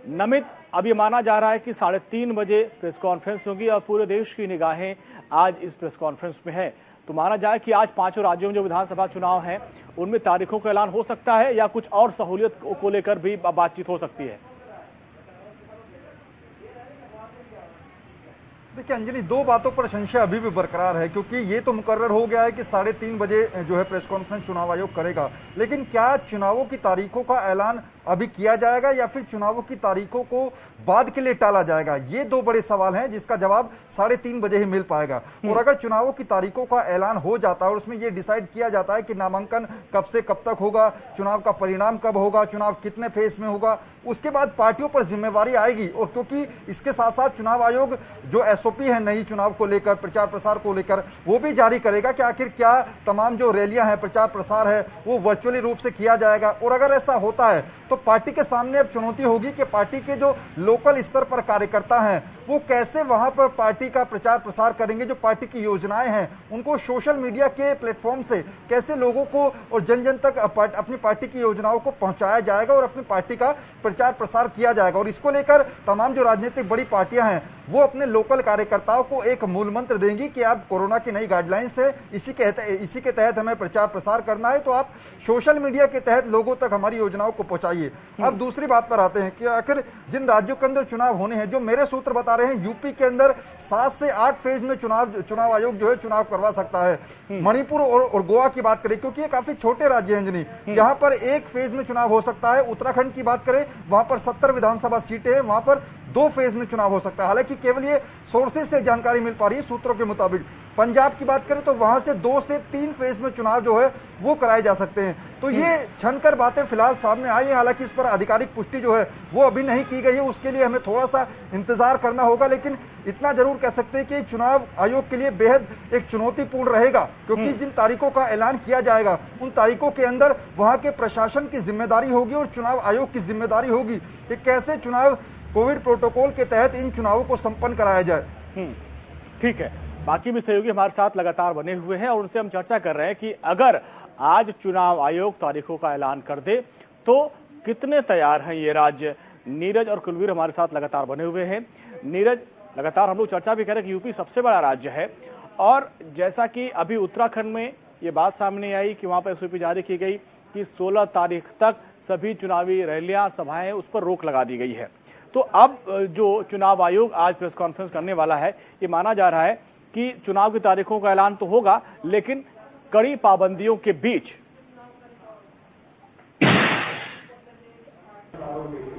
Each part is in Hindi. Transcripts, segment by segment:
नमित, अब ये माना जा रहा है कि 3:30 बजे प्रेस कॉन्फ्रेंस होगी और पूरे देश की निगाहें आज इस प्रेस कॉन्फ्रेंस में है। तो माना जाए कि आज 5 राज्यों में जो विधानसभा चुनाव हैं उनमें तारीखों का ऐलान हो सकता है या कुछ और सहूलियत को लेकर भी बातचीत हो सकती है। देखिए अंजलि, दो बातों पर संशय अभी भी बरकरार है, क्योंकि ये तो मुकर्रर हो गया है कि 3:30 बजे जो है प्रेस कॉन्फ्रेंस चुनाव आयोग करेगा, लेकिन क्या चुनावों की तारीखों का ऐलान अभी किया जाएगा या फिर चुनावों की तारीखों को बाद के लिए टाला जाएगा? ये दो बड़े सवाल हैं जिसका जवाब 3:30 बजे ही मिल पाएगा। और अगर चुनावों की तारीखों का ऐलान हो जाता है और उसमें ये डिसाइड किया जाता है कि नामांकन कब से कब तक होगा, चुनाव का परिणाम कब होगा, चुनाव कितने फेज में होगा, उसके बाद पार्टियों पर जिम्मेवारी आएगी। और क्योंकि इसके साथ साथ चुनाव आयोग जो एसओपी है नई चुनाव को लेकर, प्रचार प्रसार को लेकर, वो भी जारी करेगा कि आखिर क्या तमाम जो रैलियां हैं, प्रचार प्रसार है, वो वर्चुअली रूप से किया जाएगा। और अगर ऐसा होता है तो पार्टी के सामने अब चुनौती होगी कि पार्टी के जो लोकल स्तर पर कार्यकर्ता हैं वो कैसे वहां पर पार्टी का प्रचार प्रसार करेंगे, जो पार्टी की योजनाएं हैं उनको सोशल मीडिया के प्लेटफॉर्म से कैसे लोगों को और जन जन तक अपनी पार्टी की योजनाओं को पहुंचाया जाएगा और अपनी पार्टी का प्रचार प्रसार किया जाएगा। और इसको लेकर तमाम जो राजनीतिक बड़ी पार्टियां हैं वो अपने लोकल कार्यकर्ताओं को एक मूल मंत्र देंगी कि आप कोरोना की नई गाइडलाइंस है, इसी के तहत हमें प्रचार प्रसार करना है, तो आप सोशल मीडिया के तहत लोगों तक हमारी योजनाओं को पहुंचाइए। अब दूसरी बात पर आते हैं कि आखिर जिन राज्यों के अंदर चुनाव होने हैं, जो मेरे सूत्र बता रहे हैं यूपी के अंदर 7 से 8 फेज में चुनाव आयोग जो है चुनाव करवा सकता है। मणिपुर और गोवा की बात करें, क्योंकि ये काफी छोटे राज्य हैं अंजनी, यहाँ पर एक फेज में चुनाव हो सकता है। उत्तराखंड की बात करें, वहां पर 70 विधानसभा सीटें हैं, वहां पर 2 फेज में चुनाव हो सकता है। हालांकि केवल ये सोर्सेज से जानकारी मिल पा रही है सूत्रों के मुताबिक। पंजाब की बात करें तो वहां से 2 से 3 फेज में चुनाव जो है वो कराए जा सकते हैं। तो ये छनकर बातें फिलहाल सामने आई है, हालांकि इस पर आधिकारिक पुष्टि जो है वो अभी नहीं की गई है, उसके लिए हमें थोड़ा सा इंतजार करना होगा। लेकिन इतना जरूर कह सकते हैं कि चुनाव आयोग के लिए बेहद एक चुनौतीपूर्ण रहेगा, क्योंकि जिन तारीखों का ऐलान किया जाएगा उन तारीखों के अंदर वहां के प्रशासन की जिम्मेदारी होगी और चुनाव आयोग की जिम्मेदारी होगी कि कैसे चुनाव कोविड प्रोटोकॉल के तहत इन चुनावों को संपन्न कराया जाए। ठीक है, बाकी भी सहयोगी हमारे साथ लगातार बने हुए हैं और उनसे हम चर्चा कर रहे हैं कि अगर आज चुनाव आयोग तारीखों का ऐलान कर दे तो कितने तैयार हैं ये राज्य। नीरज और कुलवीर हमारे साथ लगातार बने हुए हैं। नीरज, लगातार हम लोग चर्चा भी करें कि यूपी सबसे बड़ा राज्य है और जैसा कि अभी उत्तराखंड में ये बात सामने आई कि वहां पर एसओपी जारी की गई कि 16 तारीख तक सभी चुनावी रैलियां, सभाएं, उस पर रोक लगा दी गई है। तो अब जो चुनाव आयोग आज प्रेस कॉन्फ्रेंस करने वाला है, ये माना जा रहा है कि चुनाव की तारीखों का ऐलान तो होगा लेकिन कड़ी पाबंदियों के बीच।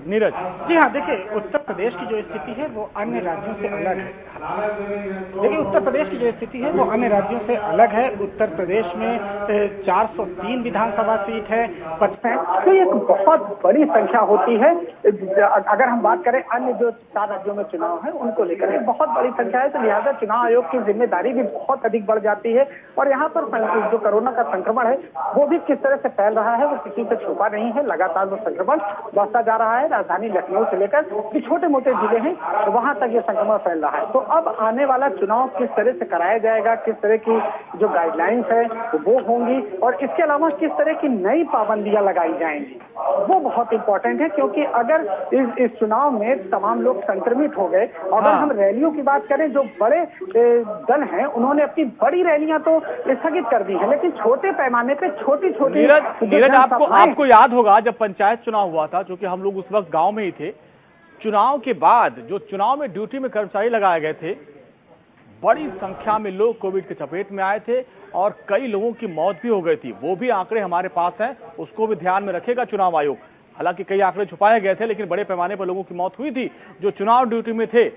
नीरज जी हाँ, देखिए उत्तर प्रदेश की जो स्थिति है वो अन्य राज्यों से अलग है। देखिए उत्तर प्रदेश की जो स्थिति है वो अन्य राज्यों से अलग है। उत्तर प्रदेश में 403 विधानसभा सीट है, 55, तो ये एक बहुत बड़ी संख्या होती है। अगर हम बात करें अन्य जो 4 राज्यों में चुनाव है उनको लेकर एक बहुत बड़ी संख्या है, तो लिहाजा चुनाव आयोग की जिम्मेदारी भी बहुत अधिक बढ़ जाती है। और यहाँ पर जो कोरोना का संक्रमण है वो भी किस तरह से फैल रहा है वो किसी से छुपा नहीं है। लगातार वो संक्रमण बढ़ता जा रहा है। राजधानी लखनऊ से लेकर जो छोटे मोटे जिले हैं वहां तक ये संक्रमण फैल रहा है। तो अब आने वाला चुनाव किस तरह से कराया जाएगा, किस तरह की जो गाइडलाइंस है वो होंगी और इसके अलावा किस तरह की नई पाबंदियां लगाई जाएंगी वो बहुत इंपॉर्टेंट है। क्योंकि अगर इस चुनाव में तमाम लोग संक्रमित हो गए, अगर हम रैलियों की बात करें, जो बड़े दल हैं उन्होंने अपनी बड़ी रैलियां तो स्थगित कर दी है, लेकिन छोटे पैमाने पे छोटी छोटी। नीरज, आपको याद होगा जब पंचायत चुनाव हुआ था, क्योंकि हम लोग उस वक्त गांव में ही थे, चुनाव के बाद जो चुनाव में ड्यूटी में कर्मचारी लगाए गए थे, बड़ी संख्या में लोग कोविड के चपेट में आए थे और कई लोगों की मौत भी हो गई थी। वो भी आंकड़े हमारे पास हैं, उसको भी ध्यान में रखेगा चुनाव आयोग। हालांकि कई आंकड़े छुपाए गए थे लेकिन बड़े पैमाने पर लोगों की मौत हुई थी जो चुनाव ड्यूटी में थे।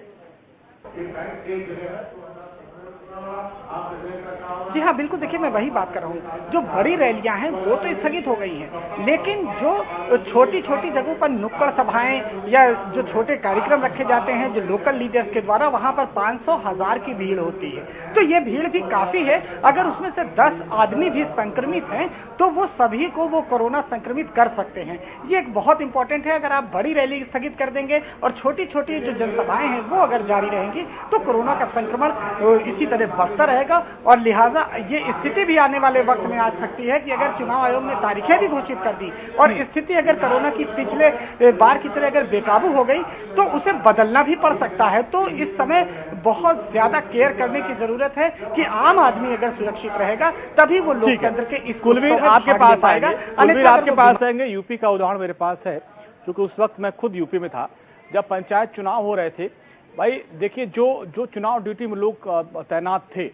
जी हाँ, बिल्कुल। देखिए मैं वही बात कर रहा हूँ, जो बड़ी रैलियां हैं वो तो स्थगित हो गई हैं, लेकिन जो छोटी छोटी जगहों पर नुक्कड़ सभाएं या जो छोटे कार्यक्रम रखे जाते हैं जो लोकल लीडर्स के द्वारा, वहां पर 500,000 की भीड़ होती है। तो ये भीड़ भी काफी है। अगर उसमें से 10 आदमी भी संक्रमित हैं तो वो सभी को वो कोरोना संक्रमित कर सकते हैं। ये एक बहुत इंपॉर्टेंट है। अगर आप बड़ी रैली स्थगित कर देंगे और छोटी छोटी जो जनसभाएं हैं वो अगर जारी रहेंगी तो कोरोना का संक्रमण इसी तरह बढ़ता रहेगा और लिहाजा लिहाजा ये स्थिति भी आने वाले वक्त में आ सकती है कि अगर चुनाव आयोग ने तारीखें भी घोषित कर दी और स्थिति अगर कोरोना की पिछले बार की तरह अगर बेकाबू हो गई तो उसे बदलना भी पड़ सकता है। तो इस समय बहुत ज्यादा केयर करने की जरूरत है कि आम आदमी अगर सुरक्षित रहेगा तभी वो लोकतंत्र के इस कुलवीर आपके पास आएगा, कुलवीर आपके पास आएंगे। यूपी का उदाहरण मेरे पास है, क्योंकि उस वक्त मैं खुद यूपी में था जब पंचायत चुनाव हो रहे थे। भाई देखिए, जो चुनाव ड्यूटी में लोग तैनात थे,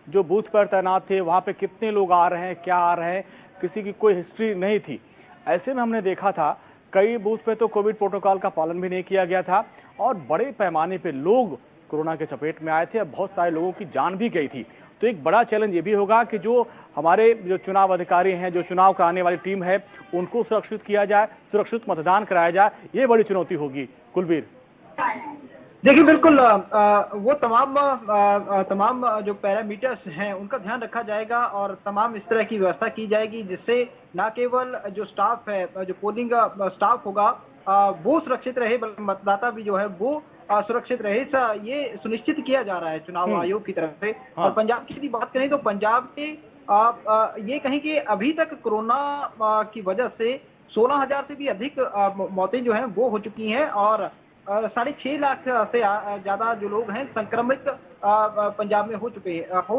जो बूथ पर तैनात थे, वहाँ पे कितने लोग आ रहे हैं, क्या आ रहे हैं, किसी की कोई हिस्ट्री नहीं थी। ऐसे में हमने देखा था कई बूथ पे तो कोविड प्रोटोकॉल का पालन भी नहीं किया गया था और बड़े पैमाने पे लोग कोरोना के चपेट में आए थे और बहुत सारे लोगों की जान भी गई थी। तो एक बड़ा चैलेंज ये भी होगा कि जो हमारे चुनाव अधिकारी हैं, जो चुनाव कराने वाली टीम है, उनको सुरक्षित किया जाए, सुरक्षित मतदान कराया जाए। ये बड़ी चुनौती होगी। कुलवीर देखिए, बिल्कुल वो तमाम जो पैरामीटर्स हैं उनका ध्यान रखा जाएगा और तमाम इस तरह की व्यवस्था की जाएगी जिससे न केवल जो स्टाफ है, जो पोलिंग स्टाफ होगा वो सुरक्षित रहे, बल्कि मतदाता भी जो है वो सुरक्षित रहे। ये सुनिश्चित किया जा रहा है चुनाव आयोग की तरफ से। और पंजाब की यदि बात करें तो पंजाब के ये कहें कि अभी तक कोरोना की वजह से 16,000 से भी अधिक मौतें जो हैं वो हो चुकी हैं और 6.5 लाख से ज्यादा जो लोग हैं संक्रमित पंजाब में हो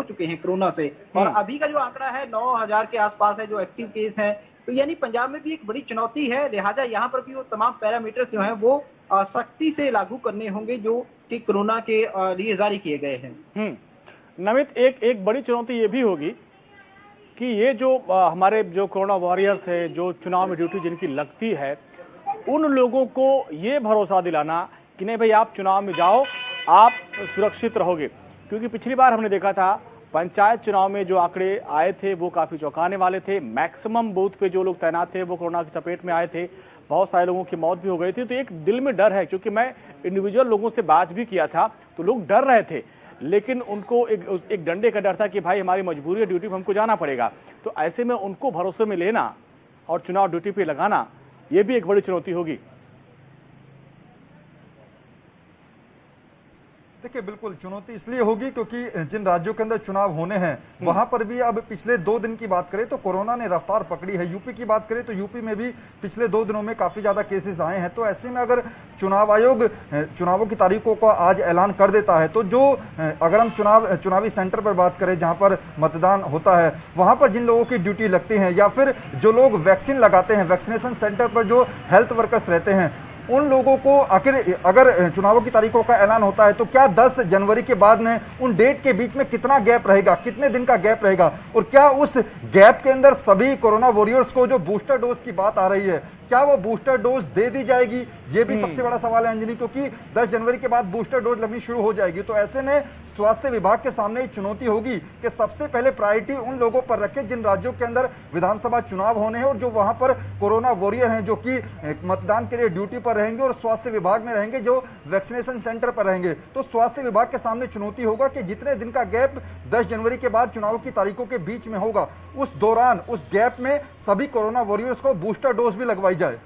चुके हैं कोरोना से। और अभी का जो आंकड़ा है 9,000 के आसपास है जो एक्टिव केस हैं। तो यानी पंजाब में भी एक बड़ी चुनौती है, लिहाजा यहाँ पर भी वो तमाम पैरामीटर्स जो हैं वो सख्ती से लागू करने होंगे जो कि कोरोना के लिए जारी किए गए हैं। नमित, एक बड़ी चुनौती ये भी होगी कि ये जो हमारे जो कोरोना वॉरियर्स है, जो चुनाव में ड्यूटी जिनकी लगती है, उन लोगों को ये भरोसा दिलाना कि नहीं भाई आप चुनाव में जाओ, आप सुरक्षित रहोगे। क्योंकि पिछली बार हमने देखा था पंचायत चुनाव में जो आंकड़े आए थे वो काफ़ी चौंकाने वाले थे। मैक्सिमम बूथ पे जो लोग तैनात थे वो कोरोना की चपेट में आए थे, बहुत सारे लोगों की मौत भी हो गई थी। तो एक दिल में डर है, क्योंकि मैं इंडिविजुअल लोगों से बात भी किया था तो लोग डर रहे थे, लेकिन उनको एक डंडे का डर था कि भाई हमारी मजबूरी है, ड्यूटी पर हमको जाना पड़ेगा। तो ऐसे में उनको भरोसे में लेना और चुनाव ड्यूटी पे लगाना, ये भी एक बड़ी चुनौती होगी। देखिए, बिल्कुल चुनौती इसलिए होगी क्योंकि जिन राज्यों के अंदर चुनाव होने हैं वहां पर भी अब पिछले 2 दिन की बात करें तो कोरोना ने रफ्तार पकड़ी है। यूपी की बात करें तो यूपी में भी पिछले 2 दिनों में काफी ज्यादा केसेस आए हैं। तो ऐसे में अगर चुनाव आयोग चुनावों की तारीखों का आज ऐलान कर देता है तो जो अगर हम चुनावी सेंटर पर बात करें जहां पर मतदान होता है, वहां पर जिन लोगों की ड्यूटी लगती है या फिर जो लोग वैक्सीन लगाते हैं, वैक्सीनेशन सेंटर पर जो हेल्थ वर्कर्स रहते हैं, उन लोगों को आखिर अगर चुनावों की तारीखों का ऐलान होता है तो क्या 10 जनवरी के बाद में उन डेट के बीच में कितना गैप रहेगा, कितने दिन का गैप रहेगा, और क्या उस गैप के अंदर सभी कोरोना वॉरियर्स को जो बूस्टर डोज की बात आ रही है क्या वो बूस्टर डोज दे दी जाएगी, ये भी सबसे बड़ा सवाल है अंजलि, क्योंकि 10 जनवरी के बाद बूस्टर डोज लगनी शुरू हो जाएगी। तो ऐसे में स्वास्थ्य विभाग के सामने चुनौती होगी कि सबसे पहले प्रायोरिटी उन लोगों पर रखें जिन राज्यों के अंदर विधानसभा चुनाव होने हैं और जो वहां पर कोरोना वॉरियर हैं, जो कि मतदान के लिए ड्यूटी पर रहेंगे और स्वास्थ्य विभाग में रहेंगे, जो वैक्सीनेशन सेंटर पर रहेंगे। तो स्वास्थ्य विभाग के सामने चुनौती होगा कि जितने दिन का गैप 10 जनवरी के बाद चुनाव की तारीखों के बीच में होगा, उस दौरान उस गैप में सभी कोरोना वॉरियर्स को बूस्टर डोज भी लगवाई जाए।